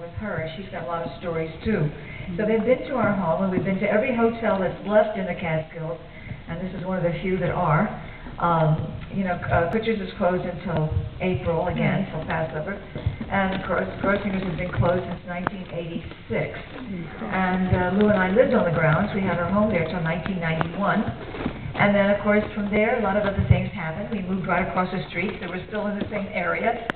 with her, and she's got a lot of stories too. So they've been to our home, and we've been to every hotel that's left in the Catskills, and this is one of the few that are. Pictures is closed until April again, till Passover, and of course, Grossinger's has been closed since 1986. And Lou and I lived on the grounds. We had our home there till 1991. And then, of course, from there, a lot of other things happened. We moved right across the street, so we're still in the same area.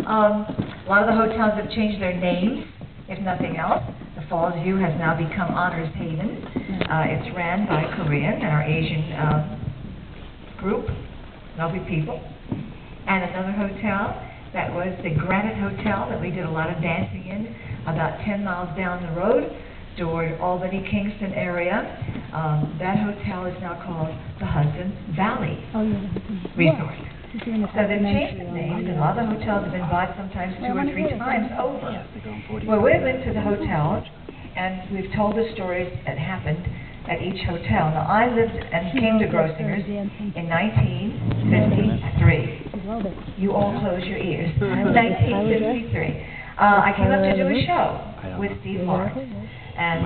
A lot of the hotels have changed their names, if nothing else. The Falls View has now become Honors Haven. It's ran by Korean and our Asian group, lovely people. And another hotel that was the Granite Hotel that we did a lot of dancing in, about 10 miles down the road toward Albany, Kingston area. That hotel is now called the Hudson Valley Resort. So they've changed the names, and a lot of the hotels have been bought sometimes 2 or 3 times over. Well, we went to the hotel, and we've told the stories that happened at each hotel. Now, I lived and came to Grossinger's in 1953. You all close your ears. 1953. I came up to do a show with Steve Lawrence, and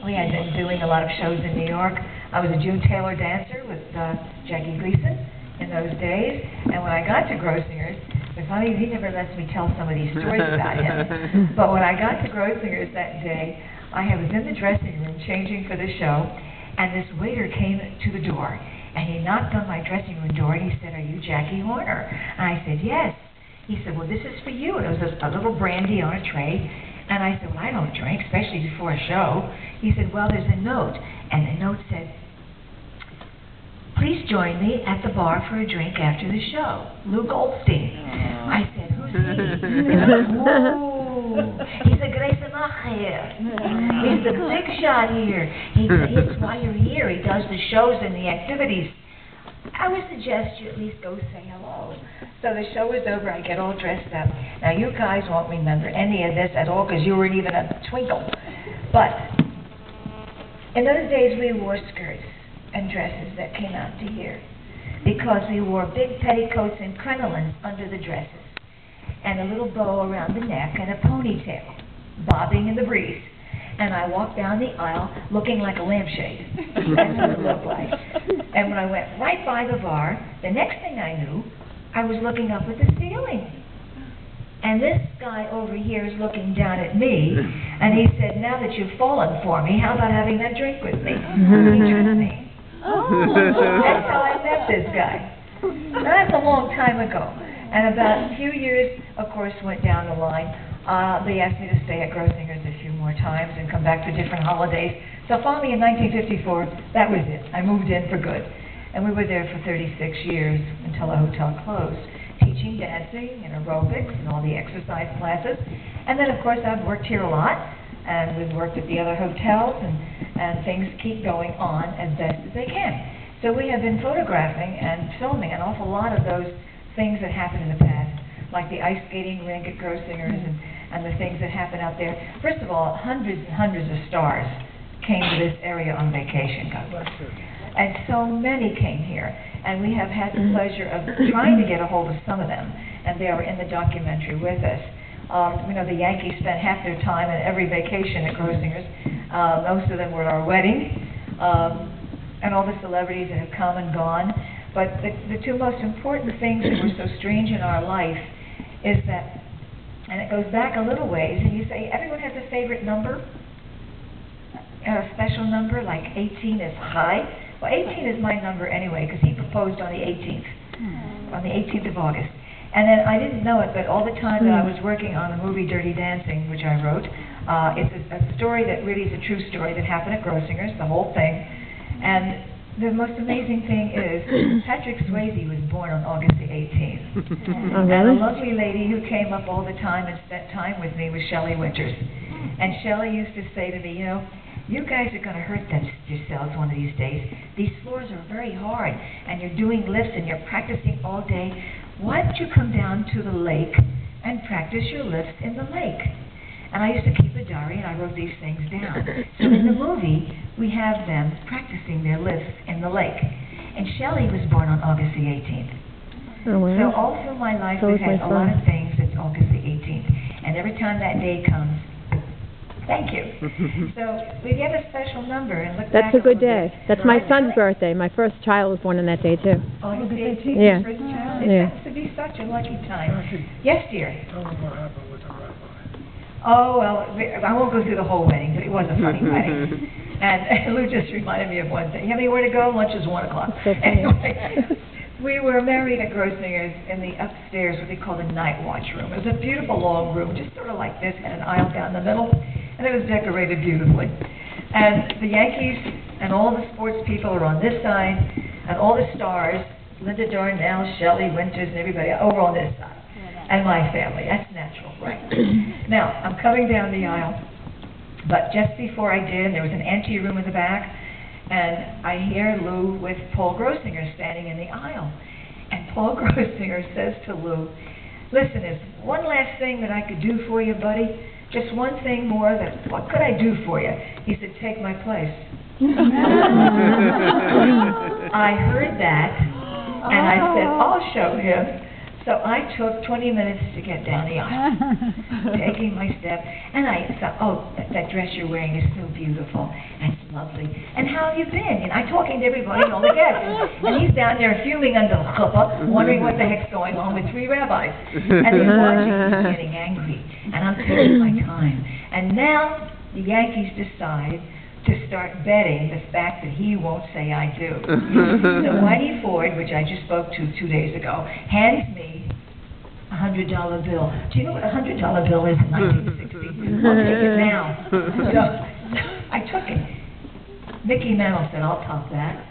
we had been doing a lot of shows in New York. I was a June Taylor dancer with Jackie Gleason in those days, and when I got to Grossinger's, the funny is he never lets me tell some of these stories about him, but when I got to Grossinger's that day, I was in the dressing room changing for the show, and this waiter came to the door, and he knocked on my dressing room door, and he said, "Are you Jackie Horner?" And I said, "Yes." He said, "Well, this is for you." And it was a little brandy on a tray, and I said, "Well, I don't drink, especially before a show." He said, "Well, there's a note," and the note said, "Please join me at the bar for a drink after the show. Lou Goldstein." I said, "Who's he?" He said, "Ooh, he's a Grace here. He's the big shot here. It's why you're here. He does the shows and the activities. I would suggest you at least go say hello." So the show was over. I get all dressed up. Now, you guys won't remember any of this at all because you weren't even a twinkle. But in those days, we wore skirts and dresses that came out to here because we wore big petticoats and crinolines under the dresses and a little bow around the neck and a ponytail bobbing in the breeze. And I walked down the aisle looking like a lampshade. That's what it looked like. And when I went right by the bar, the next thing I knew, I was looking up at the ceiling. And this guy over here is looking down at me, and he said, "Now that you've fallen for me, how about having that drink with me?" He tricked me. That's how I met this guy. Now, that's a long time ago. And about a few years, of course, went down the line. They asked me to stay at Grossinger's a few more times and come back for different holidays. So finally, in 1954, that was it. I moved in for good. And we were there for 36 years until the hotel closed, teaching dancing and aerobics and all the exercise classes. And then, of course, I've worked here a lot, and we've worked at the other hotels, and things keep going on as best as they can. So we have been photographing and filming an awful lot of those things that happened in the past, like the ice skating rink at Grossinger's and the things that happened out there. First of all, hundreds and hundreds of stars came to this area on vacation, God bless you. And so many came here, and we have had the pleasure of trying to get a hold of some of them, and they are in the documentary with us. The Yankees spent half their time at every vacation at Grossinger's. Most of them were at our wedding, and all the celebrities that have come and gone. But the 2 most important things that were so strange in our life is that, and it goes back a little ways, and you say, everyone has a favorite number, a special number, like 18 is high. Well, 18 is my number anyway, because he proposed on the 18th of August. And then I didn't know it, but all the time that I was working on the movie Dirty Dancing, which I wrote, it's a story that really is a true story that happened at Grossinger's, the whole thing. And the most amazing thing is, Patrick Swayze was born on August the 18th. And a lovely lady who came up all the time and spent time with me was Shelley Winters. And Shelley used to say to me, "You guys are going to hurt yourselves one of these days. These floors are very hard, and you're doing lifts and you're practicing all day. Why don't you come down to the lake and practice your lifts in the lake?" And I used to keep a diary, and I wrote these things down. So in the movie, we have them practicing their lifts in the lake. And Shelley was born on August the 18th. Oh, wow. So all through my life, we've had a lot of things that's August the 18th. And And every time that day comes, thank you. So we get a special number and look back. That's a good day. That's my son's birthday. My first child was born on that day, too. Oh, his 18th, Yeah. his first child? It Yeah. happens to be such a lucky time. Yes, dear. Tell them what happened with the rabbi. Oh, well, I won't go through the whole wedding, but it was a funny wedding. And Lou just reminded me of one thing. You have anywhere to go? Lunch is 1 o'clock. So funny. Anyway, we were married at Grossinger's in the upstairs, what they call the night watch room. It was a beautiful long room, just sort of like this, had an aisle down the middle, and it was decorated beautifully. And the Yankees and all the sports people are on this side, and all the stars, Linda Darnell, Shelley Winters, and everybody over on this side. And my family. That's natural, right? Now, I'm coming down the aisle, but just before I did, there was an empty room in the back, and I hear Lou with Paul Grossinger standing in the aisle. And Paul Grossinger says to Lou, listen, is one last thing that I could do for you, buddy? Just one thing more, what could I do for you? He said, take my place. I heard that, and I said, I'll show him. So I took 20 minutes to get down the aisle, taking my step, and I thought, oh, that dress you're wearing is so beautiful, and it's lovely, and how have you been? And I'm talking to everybody and all the guests, and he's down there fuming under the chuppah, wondering what the heck's going on with 3 rabbis, and he's watching, he's getting angry, and I'm taking my time, and now the Yankees decide to start betting the fact that he won't say I do. So Whitey Ford, which I just spoke to 2 days ago, hands me a $100 bill. Do you know what a $100 bill is in 1960? I'll take it now. So I took it. Mickey Mantle said, I'll top that.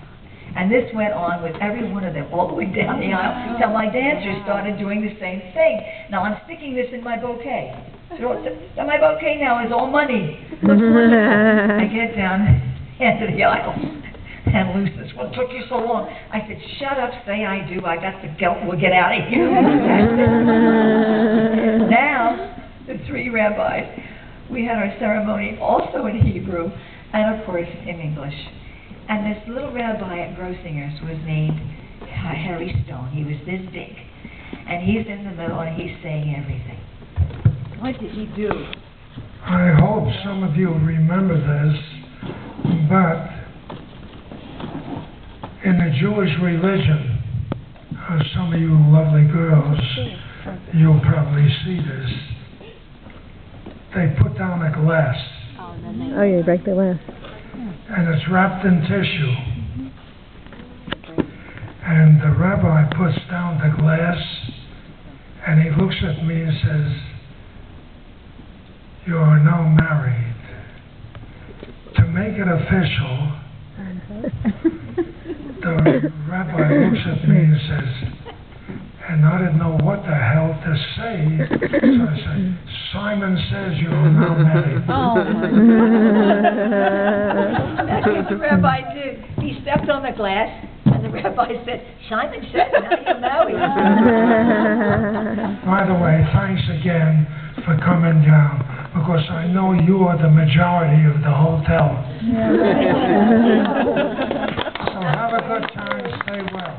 And this went on with every one of them all the way down the aisle until my dancers started doing the same thing. Now I'm sticking this in my bouquet. So my bouquet now is all money. Looks wonderful. I get down end of the aisle, and Lou says, what took you so long? I said, shut up, say I do. I got the gout. We'll get out of here. Now, the 3 rabbis, we had our ceremony also in Hebrew and, of course, in English. And this little rabbi at Grossinger's was named Harry Stone. He was this big. And he's in the middle, and he's saying everything. What did he do? I hope some of you remember this, but in the Jewish religion, some of you lovely girls, you'll probably see this, they put down a glass. Oh, you break the glass. And it's wrapped in tissue. And the rabbi puts down the glass, and he looks at me and says, you are now married. To make it official, the rabbi looks at me and says, and I didn't know what the hell to say, so I said, Simon says you are now married. Oh, that's what the rabbi did. He stepped on the glass, and the rabbi said, Simon said, now you're married. By the way, thanks again for coming down, because I know you are the majority of the hotel. So have a good time, stay well.